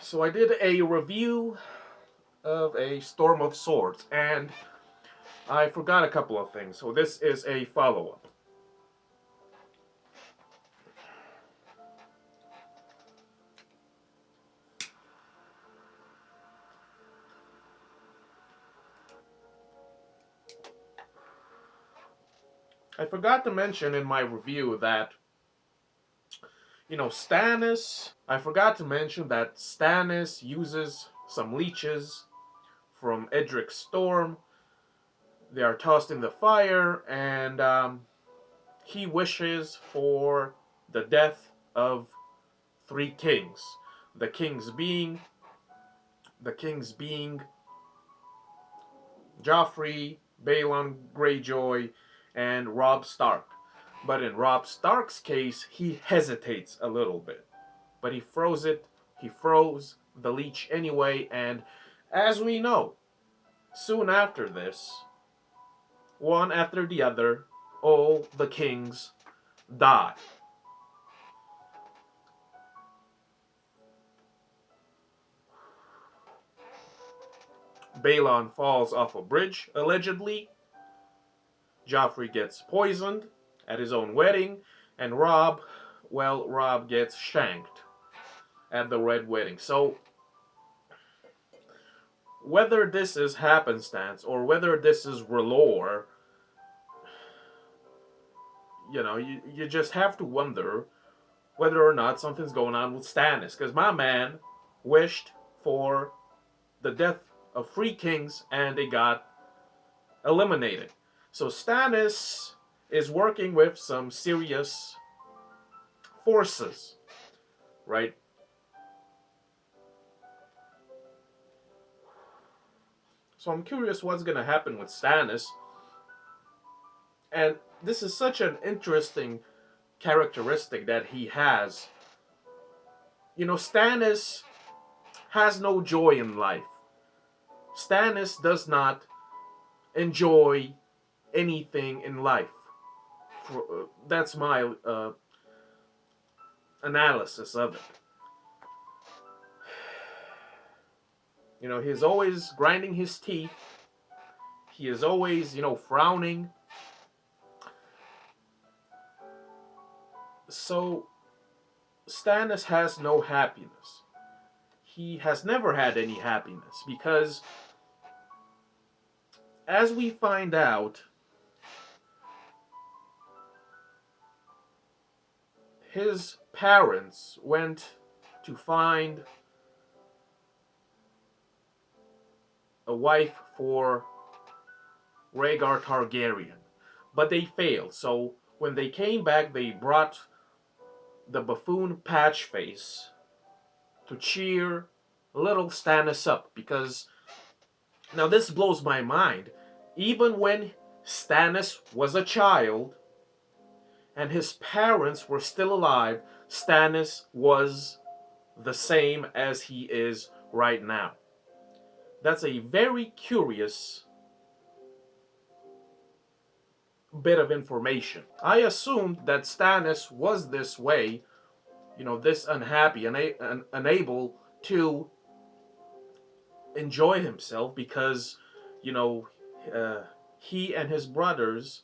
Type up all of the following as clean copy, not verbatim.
So I did a review of a Storm of Swords, and I forgot a couple of things. So this is a follow-up. I forgot to mention in my review that Stannis. I forgot to mention that Stannis uses some leeches from Edric's Storm. They are tossed in the fire, and he wishes for the death of three kings. The kings being the kings being Joffrey, Balon Greyjoy, and Robb Stark. But in Robb Stark's case, he hesitates a little bit. But he froze the leech anyway, and as we know, soon after this, one after the other, all the kings die. Balon falls off a bridge, allegedly. Joffrey gets poisoned at his own wedding, and Robb gets shanked at the Red Wedding. So, whether this is happenstance or whether this is R'hllor, you just have to wonder whether or not something's going on with Stannis. Because my man wished for the death of three kings and they got eliminated. So Stannis is working with some serious forces, right? So I'm curious what's going to happen with Stannis. And this is such an interesting characteristic that he has. Stannis has no joy in life. Stannis does not enjoy anything in life. That's my analysis of it. He's always grinding his teeth. He is always, frowning. So, Stannis has no happiness. He has never had any happiness because, as we find out, his parents went to find a wife for Rhaegar Targaryen, but they failed. So when they came back, they brought the buffoon Patchface to cheer little Stannis up, because now this blows my mind. Even when Stannis was a child and his parents were still alive, Stannis was the same as he is right now. That's a very curious bit of information. I assumed that Stannis was this way, this unhappy and unable to enjoy himself because, you know, he and his brothers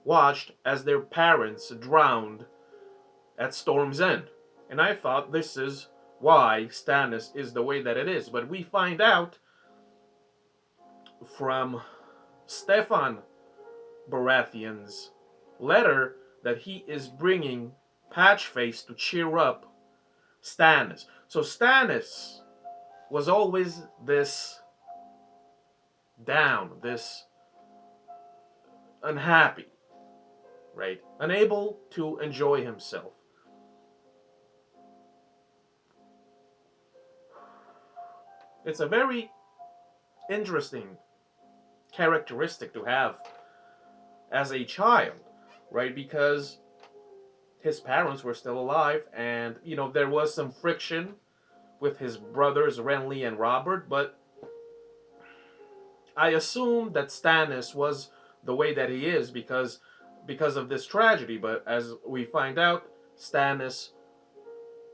watched as their parents drowned at Storm's End. And I thought this is why Stannis is the way that it is. But we find out from Stefan Baratheon's letter that he is bringing Patchface to cheer up Stannis. So Stannis was always this down, this unhappy, right? Unable to enjoy himself. It's a very interesting characteristic to have as a child, right? Because his parents were still alive, and there was some friction with his brothers Renly and Robert, but I assume that Stannis was the way that he is because of this tragedy. But as we find out, Stannis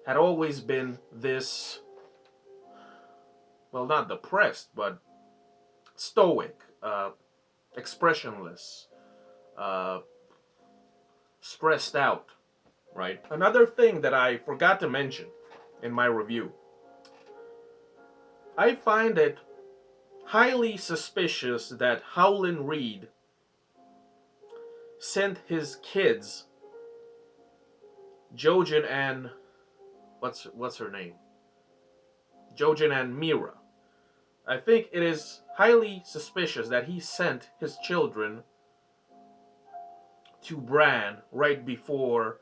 had always been this well, not depressed, but stoic, expressionless, uh, stressed out, right? Another thing that I forgot to mention in my review, I find it highly suspicious that Howland Reed sent his kids, Jojen and what's her name? Jojen and Mira. I think it is highly suspicious that he sent his children to Bran right before,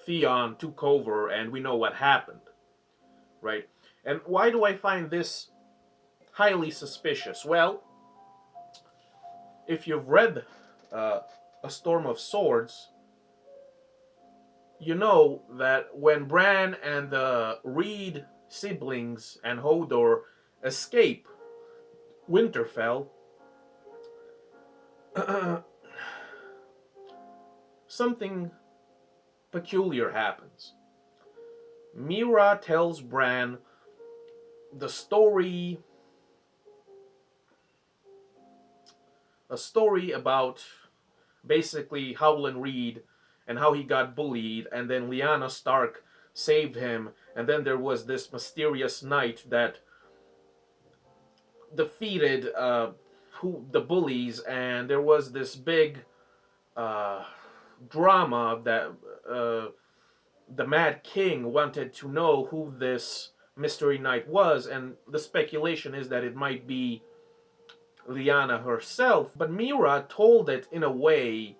Theon took over and we know what happened, right? And why do I find this highly suspicious? Well, if you've read uh, A Storm of Swords, you know that when Bran and the Reed siblings and Hodor escape Winterfell, something peculiar happens. Mira tells Bran the story, a story about basically Howland Reed and how he got bullied, and then Lyanna Stark saved him, and then there was this mysterious knight that defeated the bullies, and there was this big uh, drama that uh, the Mad King wanted to know who this mystery knight was, and the speculation is that it might be Lyanna herself. But Mira told it in a way,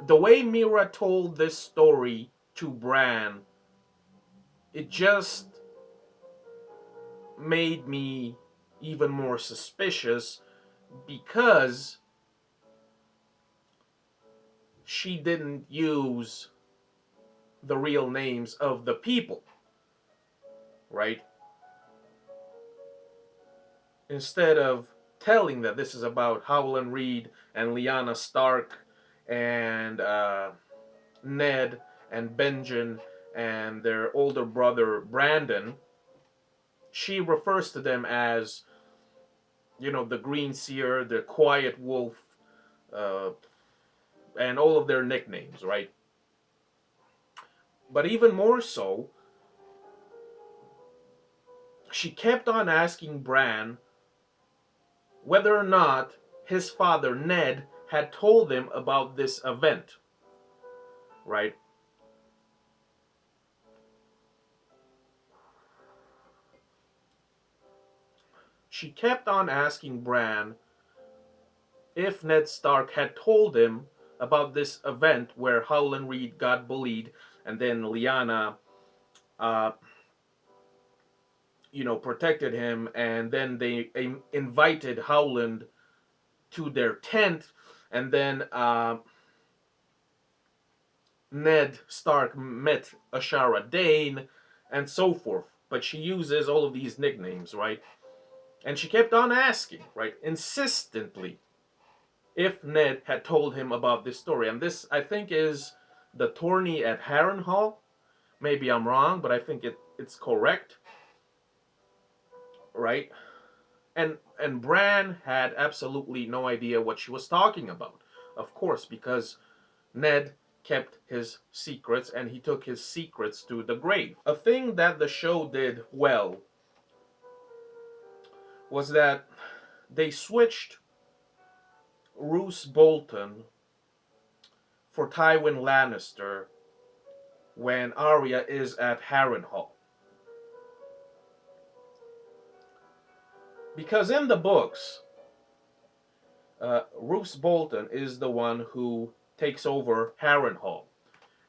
the way Mira told this story to Bran, it just made me even more suspicious because she didn't use the real names of the people, right? Instead of telling that this is about Howland Reed and Lyanna Stark and Ned and Benjen and their older brother Brandon, she refers to them as, the Green Seer, the Quiet Wolf, uh, and all of their nicknames, right? But even more so, she kept on asking Bran whether or not his father, Ned, had told him about this event, right? She kept on asking Bran if Ned Stark had told him about this event where Howland Reed got bullied and then Lyanna, uh, protected him, and then they invited Howland to their tent, and then Ned Stark met Ashara Dane, and so forth. But she uses all of these nicknames, right? And she kept on asking, right, insistently, if Ned had told him about this story. And this, I think, is the tourney at Harrenhal. Maybe I'm wrong, but I think it's correct, right? And Bran had absolutely no idea what she was talking about, of course, because Ned kept his secrets and he took his secrets to the grave. A thing that the show did well was that they switched Roose Bolton for Tywin Lannister when Arya is at Harrenhal. Because in the books, Roose Bolton is the one who takes over Harrenhal,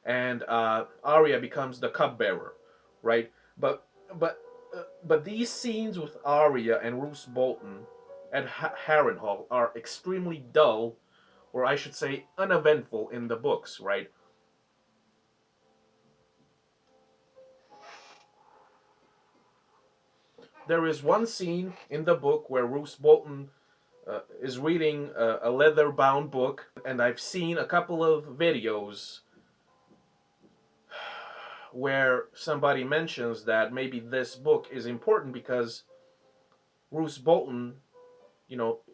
and Arya becomes the cupbearer, right? But but but these scenes with Arya and Roose Bolton at Harrenhal are extremely dull, or I should say uneventful in the books, right? There is one scene in the book where Roose Bolton is reading a leather-bound book, and I've seen a couple of videos where somebody mentions that maybe this book is important because Roose Bolton,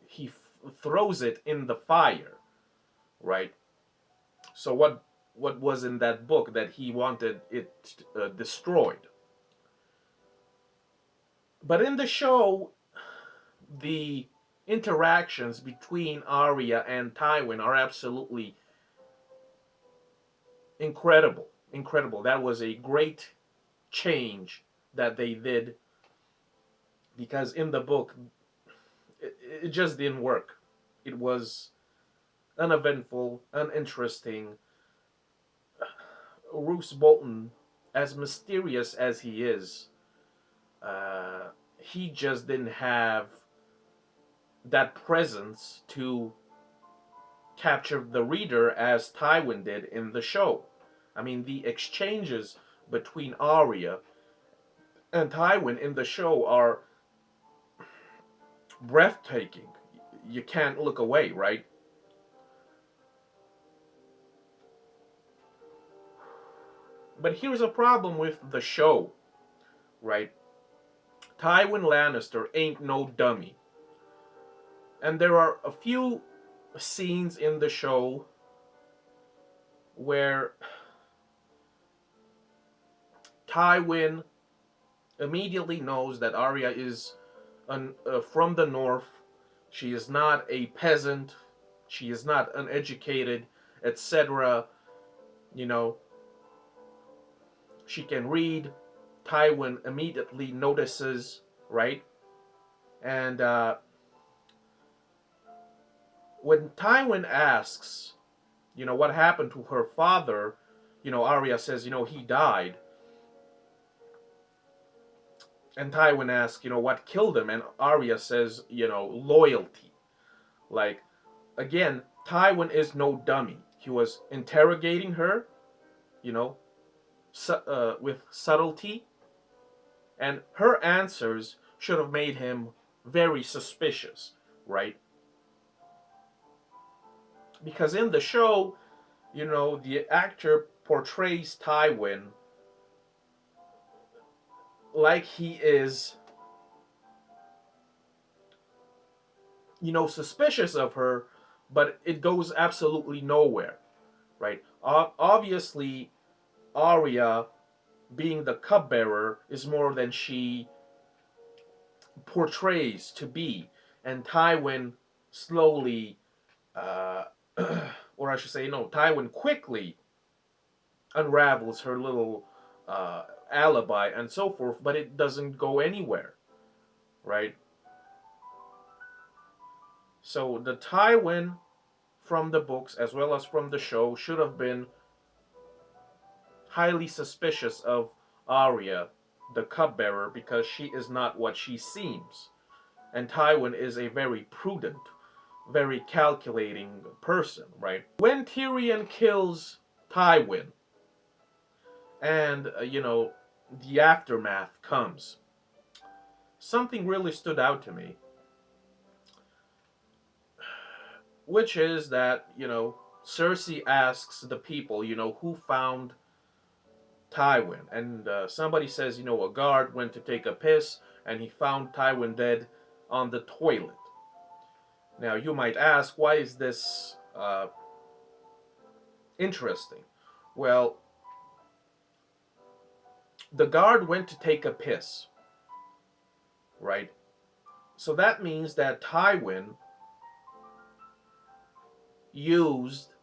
he throws it in the fire, right? So what was in that book that he wanted it destroyed? But in the show, the interactions between Arya and Tywin are absolutely incredible. Incredible. That was a great change that they did, because in the book it just didn't work. It was uneventful, uninteresting. Roose Bolton, as mysterious as he is, he just didn't have that presence to capture the reader as Tywin did in the show. I mean, the exchanges between Arya and Tywin in the show are breathtaking. You can't look away, right? But here's a problem with the show, right? Tywin Lannister ain't no dummy. And there are a few scenes in the show where Tywin immediately knows that Arya is from the north. She is not a peasant. She is not uneducated, etc. You know, she can read. Tywin immediately notices, right? And when Tywin asks, what happened to her father, Arya says, he died. And Tywin asks, what killed him? And Arya says, loyalty. Like, again, Tywin is no dummy. He was interrogating her, you know, with subtlety, and her answers should have made him very suspicious, right? Because in the show, the actor portrays Tywin like he is, suspicious of her, but it goes absolutely nowhere, right? Obviously, Arya, being the cupbearer, is more than she portrays to be, and Tywin slowly, uh, or I should say, no, Tywin quickly unravels her little alibi and so forth, but it doesn't go anywhere, right? So the Tywin from the books as well as from the show should have been highly suspicious of Arya, the cupbearer, because she is not what she seems. And Tywin is a very prudent, very calculating person, right? When Tyrion kills Tywin and, the aftermath comes, something really stood out to me, which is that, Cersei asks the people, who found Tywin. And somebody says, a guard went to take a piss and he found Tywin dead on the toilet. Now, you might ask, why is this interesting? Well, the guard went to take a piss, right? So that means that Tywin used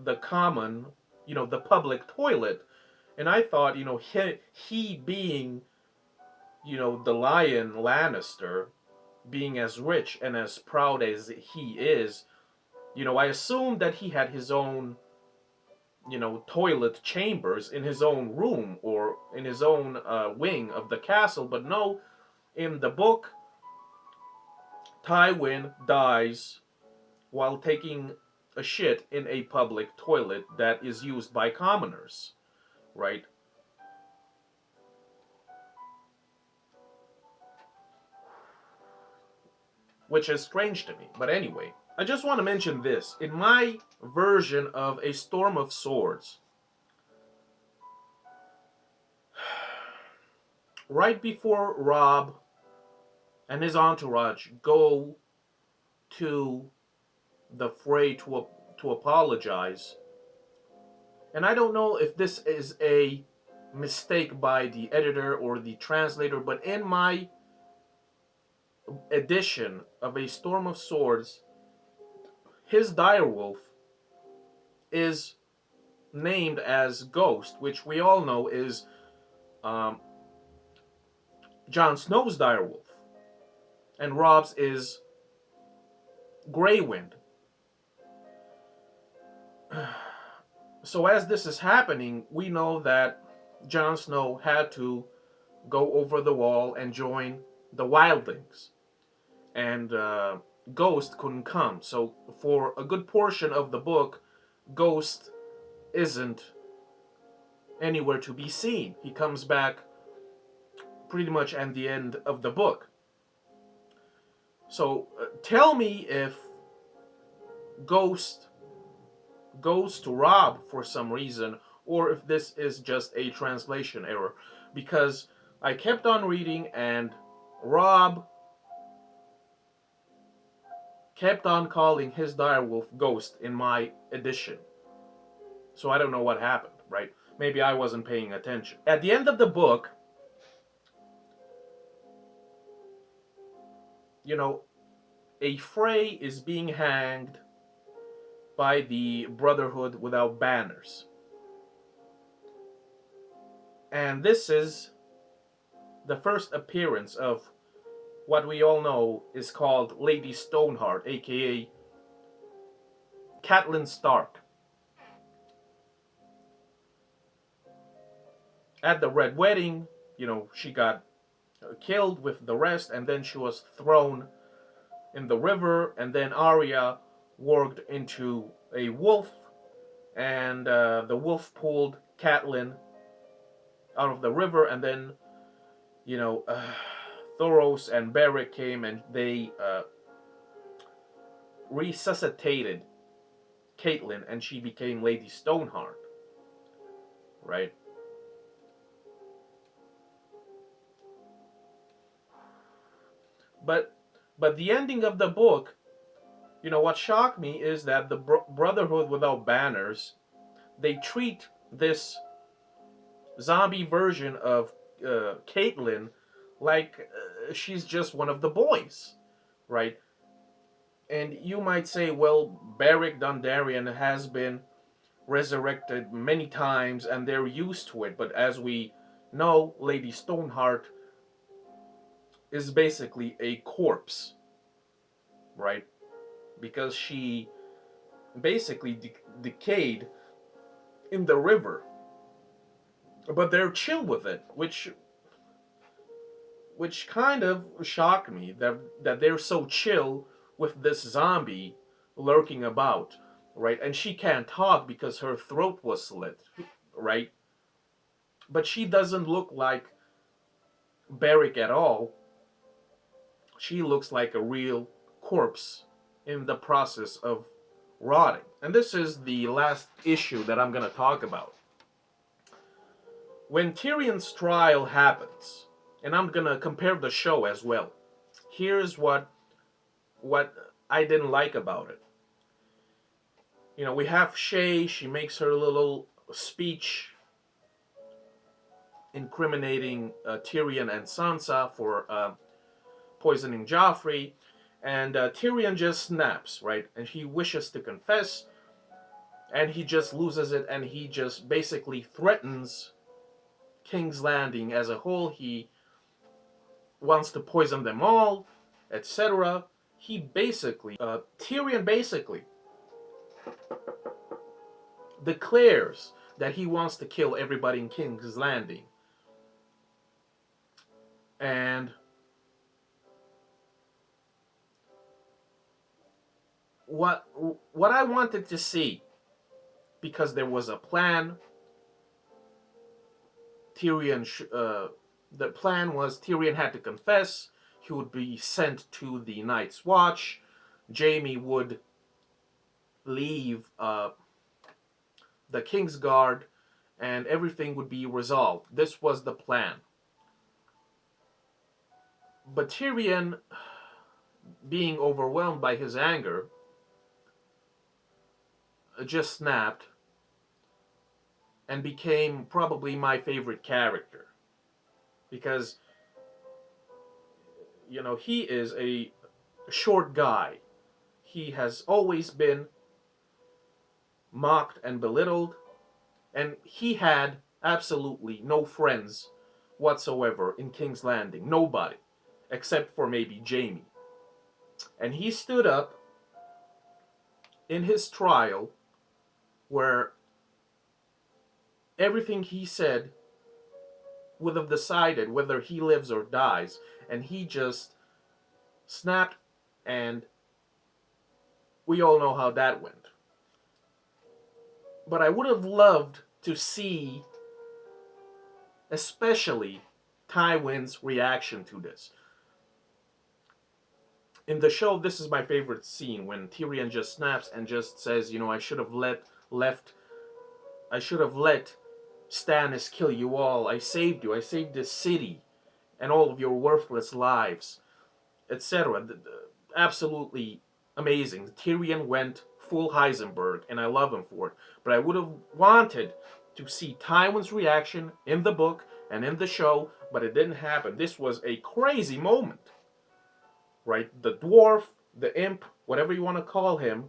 the common, the public toilet. And I thought, he being, the Lion Lannister, being as rich and as proud as he is, I assumed that he had his own, toilet chambers in his own room or in his own wing of the castle. But no, in the book, Tywin dies while taking a shit in a public toilet that is used by commoners, right? Which is strange to me. But anyway, I just want to mention this. In my version of A Storm of Swords, right before Robb and his entourage go to the fray to apologize. And I don't know if this is a mistake by the editor or the translator, but in my edition of A Storm of Swords, his direwolf is named as Ghost, which we all know is um, Jon Snow's direwolf, and Robb's is Greywind. So as this is happening, we know that Jon Snow had to go over the wall and join the wildlings, and Ghost couldn't come. So for a good portion of the book, Ghost isn't anywhere to be seen. He comes back pretty much at the end of the book. So tell me if Ghost goes to Robb for some reason, or if this is just a translation error. Because I kept on reading, and Robb kept on calling his direwolf Ghost in my edition. So I don't know what happened, right? Maybe I wasn't paying attention. At the end of the book, you know, a Frey is being hanged by the Brotherhood without banners. And this is the first appearance of what we all know is called Lady Stoneheart, aka Catelyn Stark. At the Red Wedding, she got killed with the rest, and then she was thrown in the river, and then Arya warged into a wolf, and the wolf pulled Catelyn out of the river, and then, Thoros and Beric came, and they resuscitated Catelyn, and she became Lady Stoneheart, right? But the ending of the book, what shocked me is that the Brotherhood without banners, they treat this zombie version of Catelyn like she's just one of the boys, right? And you might say, well, Beric Dondarrion has been resurrected many times and they're used to it. But as we know, Lady Stoneheart is basically a corpse, right? Because she basically decayed in the river. But they're chill with it, which kind of shocked me that they're so chill with this zombie lurking about, right? And she can't talk because her throat was slit, right? But she doesn't look like Beric at all. She looks like a real corpse in the process of rotting. And this is the last issue that I'm going to talk about. When Tyrion's trial happens, and I'm going to compare the show as well. Here's what I didn't like about it. We have Shae. She makes her little speech incriminating Tyrion and Sansa for poisoning Joffrey, and Tyrion just snaps, right? And he wishes to confess, and he just loses it, and he just basically threatens King's Landing as a whole. He wants to poison them all, etc. Tyrion basically declares that he wants to kill everybody in King's Landing. And what I wanted to see, because there was a plan, the plan was Tyrion had to confess. He would be sent to the Night's Watch. Jaime would leave the Kingsguard, and everything would be resolved. This was the plan. But Tyrion, being overwhelmed by his anger, just snapped and became probably my favorite character because he is a short guy. He has always been mocked and belittled, and he had absolutely no friends whatsoever in King's Landing. Nobody, except for maybe Jaime. And he stood up in his trial where everything he said would have decided whether he lives or dies, and he just snapped, and we all know how that went. But I would have loved to see, especially, Tywin's reaction to this. In the show, this is my favorite scene when Tyrion just snaps and just says, I should have left. I should have let Stannis kill you all. I saved you. I saved this city and all of your worthless lives, etc. Absolutely amazing. Tyrion went full Heisenberg, and I love him for it. But I would have wanted to see Tywin's reaction in the book and in the show, but it didn't happen. This was a crazy moment, right? The dwarf, the imp, whatever you want to call him,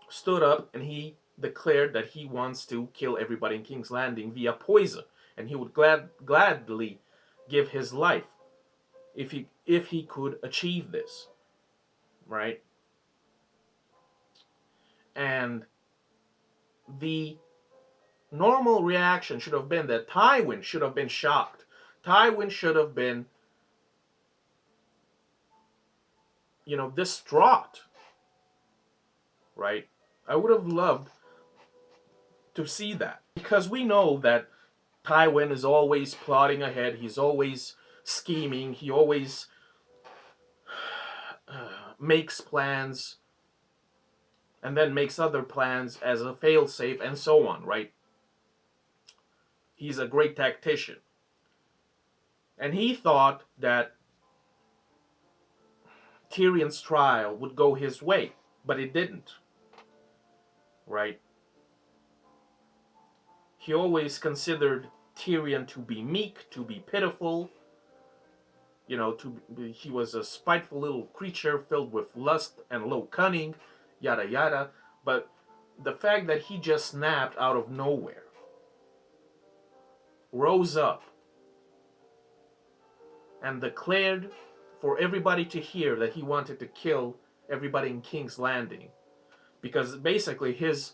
stood up and he declared that he wants to kill everybody in King's Landing via poison, and he would gladly give his life if he could achieve this, right? And the normal reaction should have been that Tywin should have been shocked. Tywin should have been, distraught, right? I would have loved to see that because we know that Tywin is always plotting ahead. He's always scheming. He always makes plans and then makes other plans as a failsafe and so on, right? He's a great tactician. And he thought that Tyrion's trial would go his way, but it didn't, right? He always considered Tyrion to be meek, to be pitiful, he was a spiteful little creature filled with lust and low cunning, yada yada. But the fact that he just snapped out of nowhere, rose up, and declared for everybody to hear that he wanted to kill everybody in King's Landing, because basically his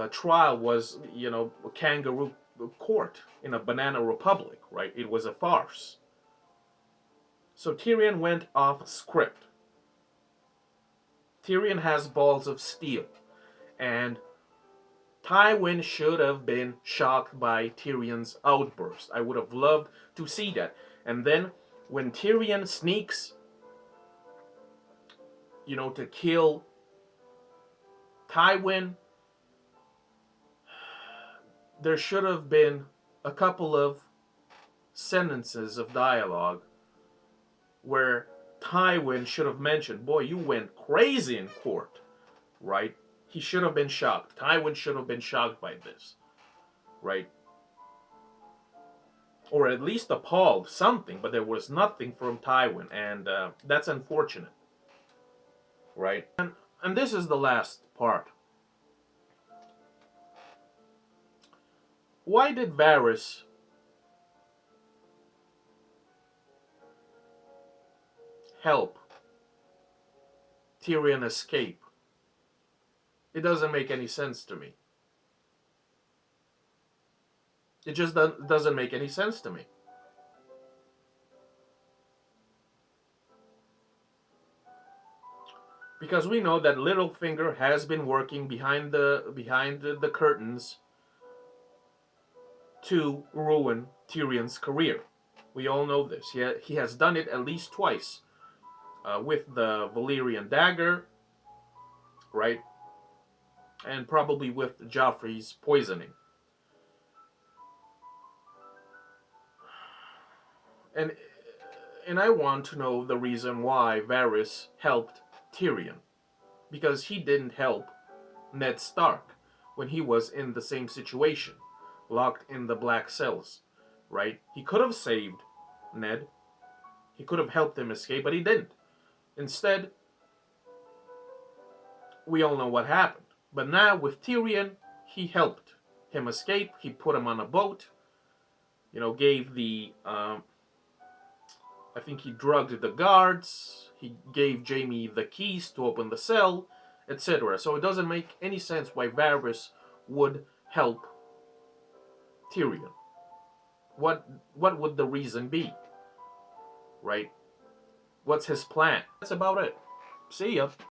trial was, a kangaroo court in a banana republic, right? It was a farce. So Tyrion went off script. Tyrion has balls of steel, and Tywin should have been shocked by Tyrion's outburst. I would have loved to see that. And then when Tyrion sneaks, to kill Tywin, there should have been a couple of sentences of dialogue where Tywin should have mentioned, boy, you went crazy in court, right? He should have been shocked. Tywin should have been shocked by this, right? Or at least appalled, something, but there was nothing from Tywin, and that's unfortunate, right? And this is the last part. Why did Varys help Tyrion escape? It doesn't make any sense to me. It just doesn't make any sense to me. Because we know that Littlefinger has been working behind the curtains to ruin Tyrion's career. We all know this. He has done it at least twice, with the Valyrian dagger, right? And probably with Joffrey's poisoning. And And I want to know the reason why Varys helped Tyrion. Because he didn't help Ned Stark when he was in the same situation, locked in the black cells, right? He could have saved Ned. He could have helped him escape, but he didn't. Instead, we all know what happened. But now with Tyrion, he helped him escape. He put him on a boat. Gave the I think he drugged the guards. He gave Jaime the keys to open the cell, etc. So it doesn't make any sense why Varys would help Tyrion. What would the reason be? Right? What's his plan? That's about it. See ya.